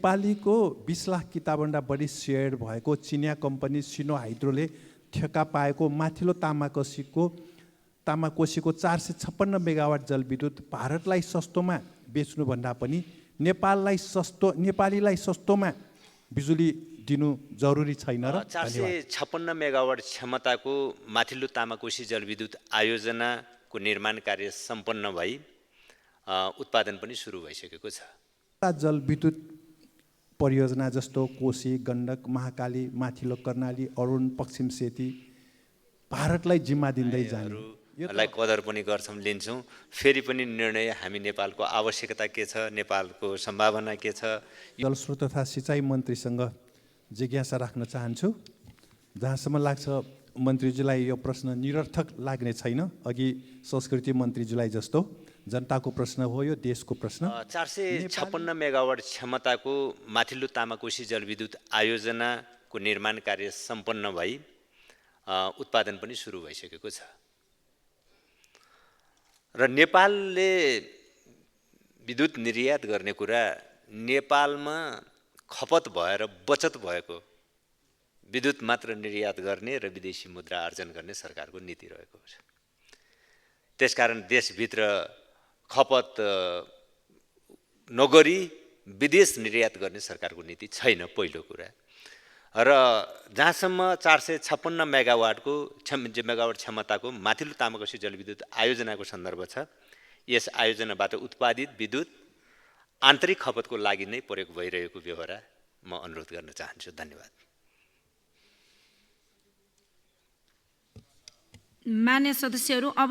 नेपालीको 20 लाख किताबभन्दा बढी सेयर भएको चिनिया कम्पनी सिनो हाइड्रोले ठेक्का पाएको माथिल्लो तामाकोसीको 456 मेगावाट जलविद्युत भारतलाई सस्तोमा बेच्नुभन्दा पनि नेपालीलाई सस्तोमा बिजुली दिनु जरुरी छैन र? 456 मेगावाट क्षमताको माथिल्लो तामाकोसी जलविद्युत आयोजनाको निर्माण कार्य सम्पन्न भई उत्पादन पनि सुरु भइसकेको छ। जलविद्युत परियोजना जस्तो कोशी, गण्डक, महाकाली, माथिल्लो कर्णाली, अरुण, पश्चिम सेती भारतलाई जिम्मा दिँदै जानेलाई कदर पनि गर्छौं, लिन्छौं। फेरि पनि निर्णय हामी नेपालको आवश्यकता के छ, नेपालको सम्भावना के छ। जलस्रोत तथा सिँचाइ मन्त्रीसँग जिज्ञासा राख्न चाहन्छु। जहाँसम्म लाग्छ मन्त्रीज्यूलाई यो प्रश्न निरर्थक लाग्ने छैन। अघि संस्कृति मन्त्रीज्यूलाई जस्तो जनताको प्रश्न हो, यो देशको प्रश्न। 456 मेगावाट क्षमताको माथिल्लो तामाकोसी जलविद्युत आयोजनाको निर्माण कार्य सम्पन्न भई उत्पादन पनि सुरु भइसकेको छ र नेपालले विद्युत निर्यात गर्ने कुरा नेपालमा खपत भएर बचत भएको विद्युत मात्र निर्यात गर्ने र विदेशी मुद्रा आर्जन गर्ने सरकारको नीति रहेको छ। त्यसकारण देशभित्र खपत नगरी विदेश निर्यात गर्ने सरकारको नीति छैन पहिलो कुरा। र जहाँसम्म 456 मेगावाटको मेगावाट क्षमताको माथिल्लो तामाकोसी जलविद्युत आयोजनाको सन्दर्भ छ, यस आयोजनाबाट उत्पादित विद्युत आन्तरिक खपतको लागि नै प्रयोग भइरहेको व्यवहार म अनुरोध गर्न चाहन्छु। धन्यवाद। मान्य सदस्यहरू, अब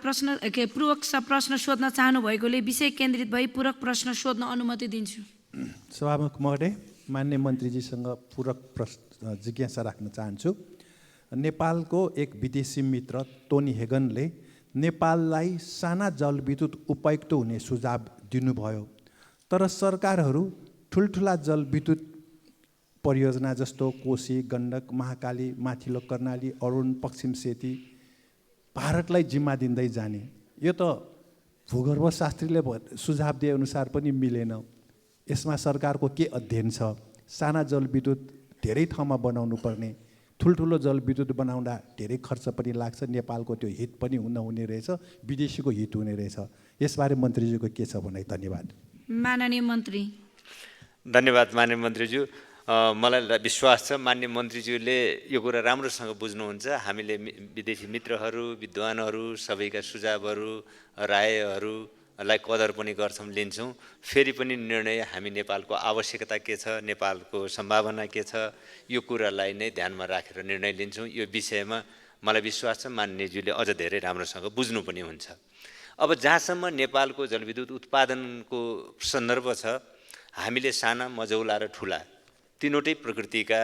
पूरक प्रश्न सोध्न चाहनु भएकोले विषय केन्द्रित भई पूरक प्रश्न सोध्न अनुमति दिन्छु। सभामुख महोदय, मान्य मन्त्रीजीसँग पूरक प्रश्न जिज्ञासा राख्न चाहन्छु। नेपालको एक विदेशी मित्र टोनी हेगनले नेपाललाई साना जलविद्युत उपयुक्त हुने सुझाव दिनुभयो, तर सरकारहरू ठुल्ठुला जलविद्युत परियोजना जस्तो कोशी, गण्डक, महाकाली, माथिल्लो कर्णाली, अरुण, पश्चिम सेती भारतलाई जिम्मा दिँदै जाने। यो त भूगर्भशास्त्रीले सुझाव दिए अनुसार पनि मिलेन। यसमा सरकारको के अध्ययन छ? साना जलविद्युत धेरै ठाउँमा बनाउनु पर्ने, ठुल्ठुलो जलविद्युत बनाउँदा धेरै खर्च पनि लाग्छ, नेपालको त्यो हित पनि नहुने रहेछ, विदेशीको हित हुने रहेछ। यसबारे मन्त्रीज्यूको के छ भनाइ? धन्यवाद। माननीय मन्त्री। धन्यवाद मान्य मन्त्रीज्यू। मलाई विश्वास छ मान्य मन्त्रीज्यूले यो कुरा राम्रोसँग बुझ्नुहुन्छ। हामीले विदेशी मित्रहरू, विद्वानहरू सबैका सुझावहरू, रायहरूलाई कदर पनि गर्छौं, लिन्छौं। फेरि पनि निर्णय हामी नेपालको आवश्यकता के छ, नेपालको सम्भावना के छ, यो कुरालाई नै ध्यानमा राखेर निर्णय लिन्छौं। यो विषयमा मलाई विश्वास छ मान्यज्यूले अझ धेरै राम्रोसँग बुझ्नु पनि हुन्छ। अब जहाँसम्म नेपालको जलविद्युत उत्पादनको सन्दर्भ छ, हामीले साना, मझौला र ठुला तीनवटै प्रकृतिका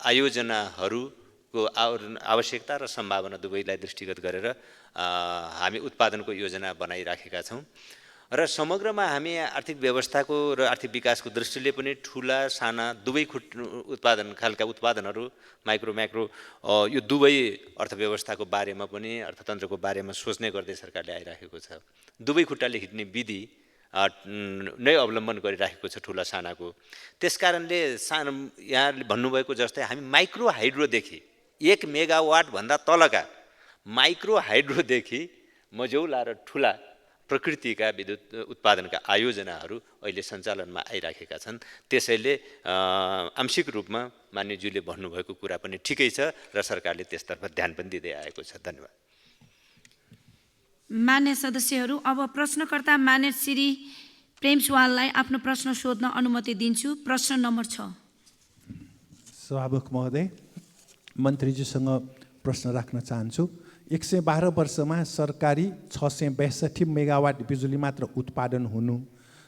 आयोजनाहरूको आवश्यकता र सम्भावना दुवैलाई दृष्टिगत गरेर हामी उत्पादनको योजना बनाइराखेका छौँ र समग्रमा हामी आर्थिक व्यवस्थाको र आर्थिक विकासको दृष्टिले पनि ठुला साना दुवै उत्पादन खालका उत्पादनहरू माइक्रो म्याक्रो यो दुवै अर्थव्यवस्थाको बारेमा पनि अर्थतन्त्रको बारेमा सोच्ने गर्दै सरकारले आइराखेको छ। दुवै खुट्टाले हिँड्ने विधि नै अवलम्बन गरिराखेको छ ठुला सानाको। त्यसकारणले यहाँले भन्नुभएको जस्तै हामी माइक्रो हाइड्रोदेखि 1 मेगावाट भन्दा तलका माइक्रो हाइड्रोदेखि मझौला र ठुला प्रकृतिका विद्युत उत्पादनका आयोजनाहरू अहिले सञ्चालनमा आइराखेका छन्। त्यसैले आंशिक रूपमा मान्यज्यूले भन्नुभएको कुरा पनि ठिकै छ र सरकारले त्यसतर्फ ध्यान पनि दिँदै आएको छ। धन्यवाद। मान्य सदस्यहरू, अब प्रश्नकर्ता मान्य श्री प्रेम सुवाललाई आफ्नो प्रश्न सोध्न अनुमति दिन्छु। प्रश्न नम्बर 6। सभामुख महोदय, मन्त्रीजीसँग प्रश्न राख्न चाहन्छु। 112 वर्षमा सरकारी 662 मेगावाट बिजुली मात्र उत्पादन हुनु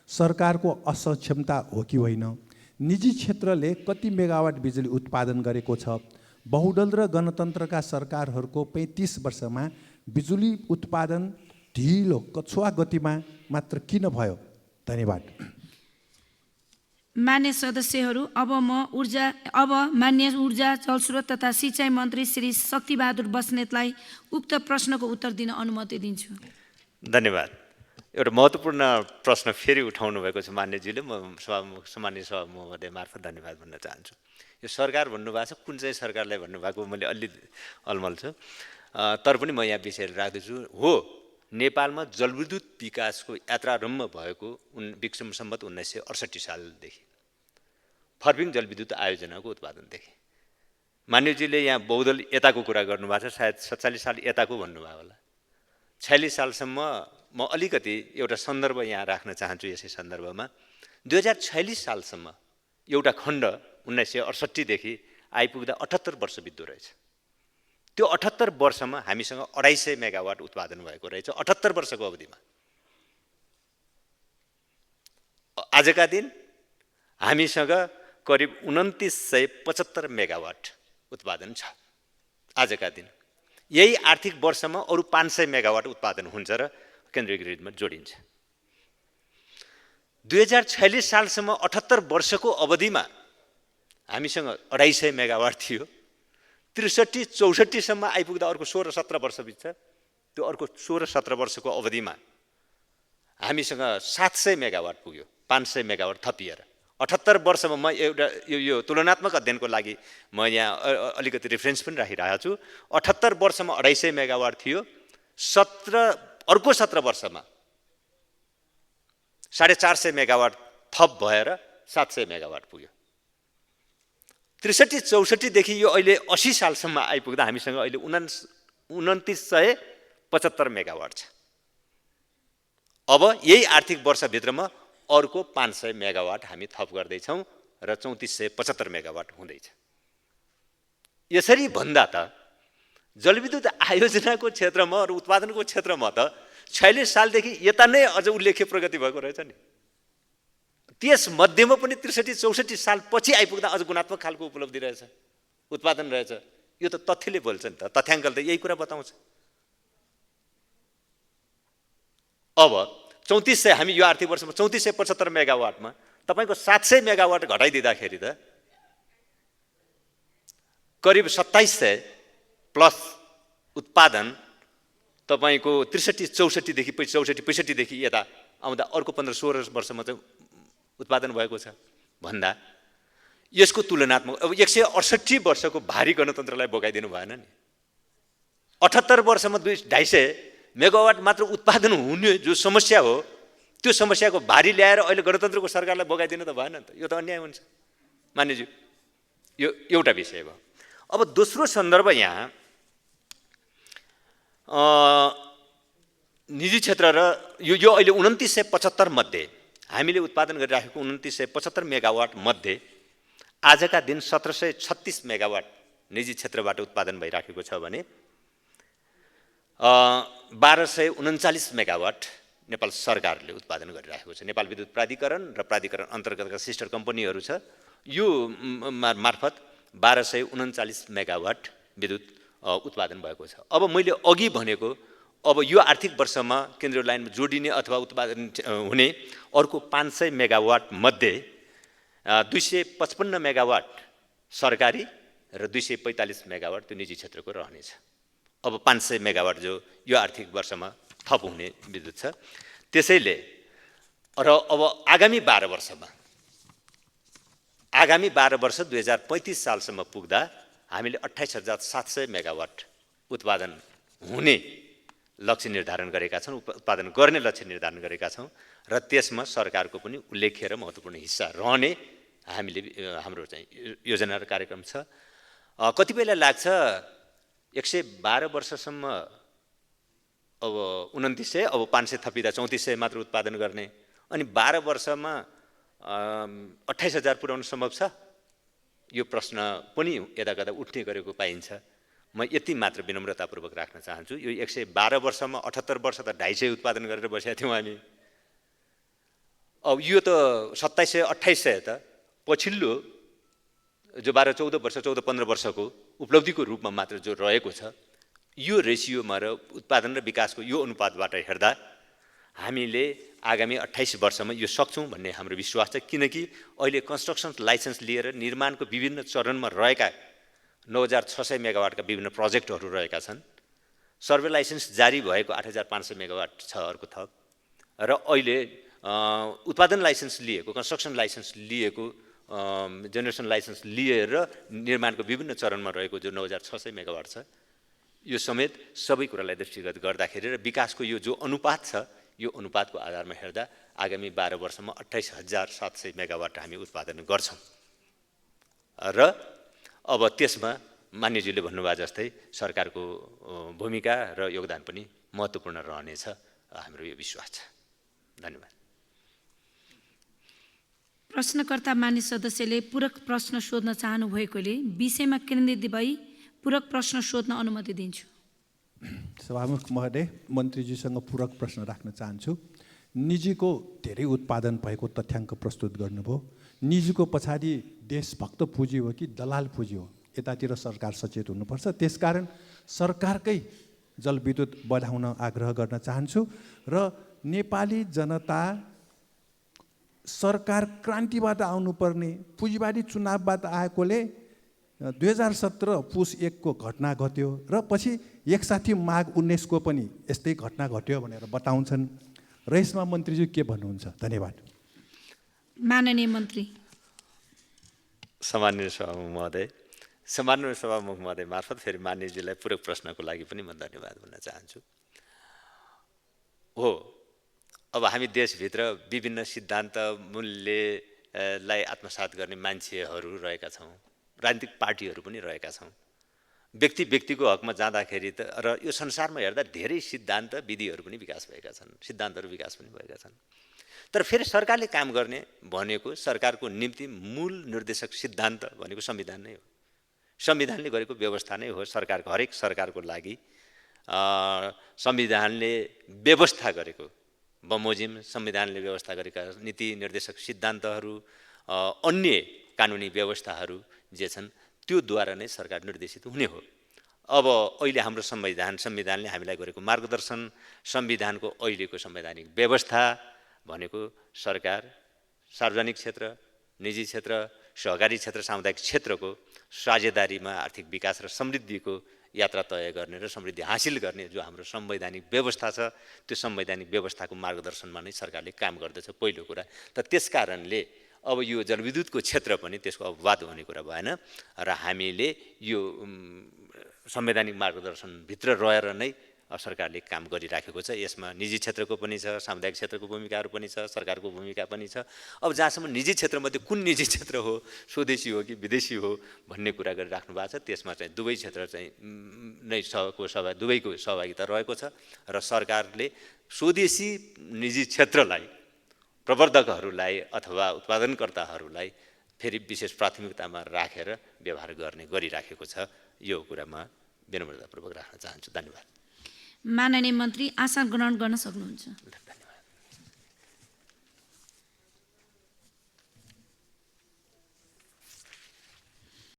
सरकारको असक्षमता हो कि होइन? निजी क्षेत्रले कति मेगावाट बिजुली उत्पादन गरेको छ? बहुदल र गणतन्त्रका सरकारहरूको 35 वर्षमा बिजुली उत्पादन ढिलो कछुवा गतिमा मात्र किन भयो? धन्यवाद। मान्य सदस्यहरू, अब मान्य ऊर्जा, जलस्रोत तथा सिँचाइ मन्त्री श्री शक्तिबहादुर बस्नेतलाई उक्त प्रश्नको उत्तर दिन अनुमति दिन्छु। धन्यवाद। एउटा महत्त्वपूर्ण प्रश्न फेरि उठाउनु भएको छ मान्यज्यूले। म सामान्य सभा महोदय मार्फत धन्यवाद भन्न चाहन्छु। यो सरकार भन्नुभएको छ, कुन चाहिँ सरकारलाई भन्नुभएको मैले अलि अलमल छु, तर पनि म यहाँ विषय राख्दैछु। हो, नेपालमा जलविद्युत विकासको यात्रारम्भ भएको विक्रम सम्वत 1968 सालदेखि फर्पिङ जलविद्युत आयोजनाको उत्पादनदेखि। मान्यज्यूले यहाँ बहुदल यताको कुरा गर्नुभएको छ, सायद 47 साल यताको भन्नुभयो होला। 46 सालसम्म म अलिकति एउटा सन्दर्भ यहाँ राख्न चाहन्छु। यसै सन्दर्भमा 2046 सालसम्म एउटा खण्ड 1968 देखि आइपुग्दा 78 वर्ष बित्दो रहेछ। त्यो 78 वर्षमा हामीसँग 250 मेगावाट उत्पादन भएको रहेछ, 78 वर्षको अवधिमा। आजका दिन हामीसँग करिब 2975 मेगावाट उत्पादन छ। आजका दिन यही आर्थिक वर्षमा अरू 500 मेगावाट उत्पादन हुन्छ र केन्द्रीय ग्रिडमा जोडिन्छ। 2046 सालसम्म 78 वर्षको अवधिमा हामीसँग 250 मेगावाट थियो। 63-64 सम्म आइपुग्दा अर्को 16-17 वर्ष बित्छ। त्यो अर्को 16-17 वर्षको अवधिमा हामीसँग 700 मेगावाट पुग्यो, 500 मेगावाट थपिएर। 78 वर्षमा म एउटा यो तुलनात्मक अध्ययनको लागि म यहाँ अलिकति रेफरेन्स पनि राखिरहेको छु। 78 वर्षमा 250 मेगावाट थियो, अर्को 17 वर्षमा 450 मेगावाट थप भएर 700 मेगावाट पुग्यो। 63-64 देखि यो अहिले 80 सालसम्म आइपुग्दा हामीसँग अहिले 2975 मेगावाट छ। अब यही आर्थिक वर्षभित्रमा अर्को 500 मेगावाट हामी थप गर्दैछौँ र 3475 मेगावाट हुँदैछ। यसरी भन्दा त जलविद्युत आयोजनाको क्षेत्रमा र उत्पादनको क्षेत्रमा त 46 सालदेखि यता नै अझ उल्लेख्य प्रगति भएको रहेछ नि। त्यस मध्येमा पनि 63-64 साल पछि आइपुग्दा अझ गुणात्मक खालको उपलब्धि रहेछ, उत्पादन रहेछ। यो त तथ्यले बोल्छ नि त, तथ्याङ्कले त यही कुरा बताउँछ। अब 3400 हामी यो आर्थिक वर्षमा 3475 मेगावाटमा तपाईको 700 मेगावाट घटाइदिँदाखेरि त करिब 2700 प्लस उत्पादन तपाईको 63-64 देखि 64-65 देखि यता आउँदा अर्को 15-16 वर्षमा चाहिँ उत्पादन भएको छ भन्दा यसको तुलनात्मक अब 168 वर्षको भारी गणतन्त्रलाई बोकाइदिनु भएन नि। 78 वर्षमा 250 मेगावाट मात्र उत्पादन हुने जो समस्या हो त्यो समस्याको भारी ल्याएर अहिले गणतन्त्रको सरकारलाई बोकाइदिनु त भएन नि त। यो त अन्याय हुन्छ मान्यज्यू। यो एउटा विषय भयो। अब दोस्रो सन्दर्भ यहाँ निजी क्षेत्र र यो अहिले 2975 मध्ये हामीले उत्पादन गरिराखेको 2975 मेगावाट मध्ये आजका दिन 1736 मेगावाट निजी क्षेत्रबाट उत्पादन भइराखेको छ भने 1239 मेगावाट नेपाल सरकारले उत्पादन गरिराखेको छ। नेपाल विद्युत प्राधिकरण र प्राधिकरण अन्तर्गतका सिस्टर कम्पनीहरू छ। यो मार्फत 1239 मेगावाट विद्युत उत्पादन भएको छ। अब मैले अघि भनेको अब यो आर्थिक वर्षमा केन्द्रीय लाइनमा जोडिने अथवा उत्पादन हुने अर्को 500 मेगावाट मध्ये 255 मेगावाट सरकारी र 245 मेगावाट त्यो निजी क्षेत्रको रहनेछ। अब 500 मेगावाट जो यो आर्थिक वर्षमा थप हुने विद्युत छ। त्यसैले र अब आगामी 12 वर्ष 2035 सालसम्म पुग्दा हामीले 28700 मेगावाट उत्पादन हुने लक्ष्य निर्धारण गरेका छौँ, उत्पादन गर्ने लक्ष्य निर्धारण गरेका छौँ र त्यसमा सरकारको पनि उल्लेख्य र महत्त्वपूर्ण हिस्सा रहने हामीले हाम्रो चाहिँ योजना र कार्यक्रम छ। कतिपयलाई लाग्छ 112 वर्षसम्म अब 2900 अब 500 थपिँदा 3400 मात्र उत्पादन गर्ने अनि 12 वर्षमा 28000 पुर्याउन सम्भव छ। यो प्रश्न पनि यता कता उठ्ने गरेको पाइन्छ। म यति मात्र विनम्रतापूर्वक राख्न चाहन्छु। यो 112 वर्षमा 78 वर्ष त 250 उत्पादन गरेर बसेका थियौँ हामी। अब यो त 2700-2800 त पछिल्लो जो 12-14 वर्ष 14-15 वर्षको उपलब्धिको रूपमा मात्र जो रहेको छ। यो रेसियोमा र उत्पादन र विकासको यो अनुपातबाट हेर्दा हामीले आगामी 28 वर्षमा यो सक्छौँ भन्ने हाम्रो विश्वास छ। किनकि अहिले कन्स्ट्रक्सन लाइसेन्स लिएर निर्माणको विभिन्न चरणमा रहेका 9600 मेगावाटका विभिन्न प्रोजेक्टहरू रहेका छन्। सर्वे लाइसेन्स जारी भएको 8500 मेगावाट छ अर्को थप र अहिले उत्पादन लाइसेन्स लिएको, कन्स्ट्रक्सन लाइसेन्स लिएको, जेनेरेसन लाइसेन्स लिएर निर्माणको विभिन्न चरणमा रहेको जो 9600 मेगावाट छ, यो समेत सबै कुरालाई दृष्टिगत गर्दाखेरि र विकासको यो जो अनुपात छ, यो अनुपातको आधारमा हेर्दा आगामी 12 वर्षमा 28700 मेगावाट हामी उत्पादन गर्छौँ। र अब त्यसमा मान्यज्यूले भन्नुभयो जस्तै सरकारको भूमिका र योगदान पनि महत्त्वपूर्ण रहनेछ, हाम्रो यो विश्वास छ। धन्यवाद। प्रश्नकर्ता मान्य सदस्यले पूरक प्रश्न सोध्न चाहनु भएकोले विषयमा केन्द्रित भई पूरक प्रश्न सोध्न अनुमति दिन्छु। सभामुख महोदय, मन्त्रीजीसँग पूरक प्रश्न राख्न चाहन्छु। निजीको धेरै उत्पादन भएको तथ्याङ्क प्रस्तुत गर्नुभयो। निजीको पछाडि देशभक्त पुँजी हो कि दलाल पुँजी हो, यतातिर सरकार सचेत हुनुपर्छ। त्यसकारण सरकारकै जलविद्युत बढाउन आग्रह गर्न चाहन्छु र नेपाली जनता सरकार क्रान्तिबाट आउनुपर्ने, पुँजीवादी चुनावबाट आएकोले 2017 पुस 1 को घटना घट्यो र पछि एकसाथी माघ 19 को पनि यस्तै घटना घट्यो भनेर बताउँछन् र यसमा मन्त्रीज्यू के भन्नुहुन्छ? धन्यवाद। माननीय मन्त्री। सम्माननीय सभामुख महोदय मार्फत फेरि मान्यज्यूलाई पूरक प्रश्नको लागि पनि म धन्यवाद भन्न चाहन्छु। हो, अब हामी देशभित्र विभिन्न सिद्धान्त मूल्यलाई आत्मसात गर्ने मान्छेहरू रहेका छौँ, राजनीतिक पार्टीहरू पनि रहेका छौँ। व्यक्तिको हकमा जाँदाखेरि त र यो संसारमा हेर्दा धेरै सिद्धान्त विधिहरू पनि विकास भएका छन्, सिद्धान्तहरू विकास पनि भएका छन्। तर फेरि सरकारले काम गर्ने भनेको सरकारको निम्ति मूल निर्देशक सिद्धान्त भनेको संविधान नै हो। संविधानले गरेको व्यवस्था नै हो सरकारको, हरेक सरकारको लागि संविधानले व्यवस्था गरेको बमोजिम संविधानले व्यवस्था गरेका नीति निर्देशक सिद्धान्तहरू, अन्य कानुनी व्यवस्थाहरू जे छन् त्योद्वारा नै सरकार निर्देशित हुने हो। अब अहिले हाम्रो संविधानले हामीलाई गरेको मार्गदर्शन, संविधानको अहिलेको संवैधानिक व्यवस्था भनेको सरकार सार्वजनिक क्षेत्र, निजी क्षेत्र, सहकारी क्षेत्र, सामुदायिक क्षेत्रको साझेदारीमा आर्थिक विकास र समृद्धिको यात्रा तय गर्ने र समृद्धि हासिल गर्ने जो हाम्रो संवैधानिक व्यवस्था छ, त्यो संवैधानिक व्यवस्थाको मार्गदर्शनमा नै सरकारले काम गर्दछ पहिलो कुरा। त त्यसकारणले अब यो जलविद्युतको क्षेत्र पनि त्यसको अपवाद हुने कुरा भएन र हामीले यो संवैधानिक मार्गदर्शनभित्र रहेर नै सरकारले काम गरिराखेको छ। यसमा निजी क्षेत्रको पनि छ, सामुदायिक क्षेत्रको भूमिकाहरू पनि छ, सरकारको भूमिका पनि छ। अब जहाँसम्म निजी क्षेत्रमध्ये कुन निजी क्षेत्र हो, स्वदेशी हो कि विदेशी हो भन्ने कुरा गरिराख्नु भएको छ, त्यसमा चाहिँ दुवै क्षेत्र चाहिँ दुवैको सहभागिता रहेको छ र सरकारले स्वदेशी निजी क्षेत्रलाई, प्रवर्धकहरूलाई अथवा उत्पादनकर्ताहरूलाई फेरि विशेष प्राथमिकतामा राखेर व्यवहार गरिराखेको छ। यो कुरामा विनम्रतापूर्वक राख्न चाहन्छु। धन्यवाद। माननीय मन्त्री, आसन ग्रहण गर्न सक्नुहुन्छ। धन्यवाद।